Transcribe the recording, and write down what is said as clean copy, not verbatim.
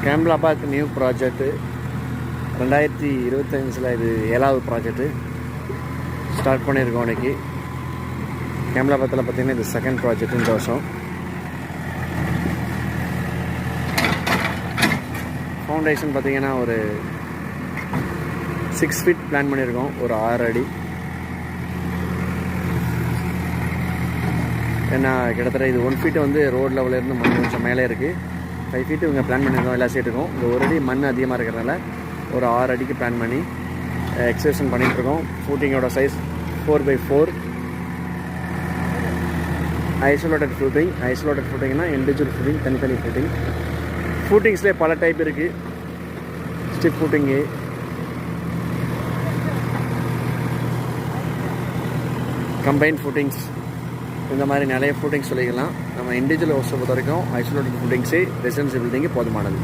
Kemlabad new project 2025 இது 7வது project start பண்ணியிருக்கோம். இன்றைக்கி கேம்லாபாத்தில் பார்த்திங்கன்னா இது செகண்ட் ப்ராஜெக்ட் இந்த வருஷம். ஃபவுண்டேஷன் பார்த்திங்கன்னா ஒரு 6 ஃபீட் பிளான் பண்ணியிருக்கோம், ஒரு 6 அடி. ஏன்னா கிட்டத்தட்ட இது 1 ஃபீட்டு வந்து ரோட் லெவலிருந்து மண் கொஞ்சம் மேலே இருக்குது. 5 ஃபீட்டு இவங்க பிளான் பண்ணியிருக்கோம் எல்லா சைட்டுக்கும். இந்த ஒரு அடி மண் அதிகமாக இருக்கிறதுனால ஒரு 6 அடிக்கு பிளான் பண்ணி எக்ஸ்டென்ஷன் பண்ணிகிட்ருக்கோம். ஃபூட்டிங்கோட சைஸ் 4x4. ஐசோலேட்டட் ஃபூட்டிங்னா இண்டிவிஜுவல் ஃபூட்டிங், தனித்தனி ஃபூட்டிங். ஃபூட்டிங்ஸ்லேயே பல டைப் இருக்குது. ஸ்டிப் ஃபூட்டிங்கு, கம்பைன் ஃபூட்டிங்ஸ், இந்த மாதிரி நிறைய ஃபூட்டிங்ஸ் சொல்லிக்கலாம். நம்ம இண்டிவிஜுவல் ஹவுஸை பொறுத்த வரைக்கும் ஐசோலேட்டட் ஃபூட்டிங்ஸே ரெசிடென்சி பில்டிங்கு போதுமானது.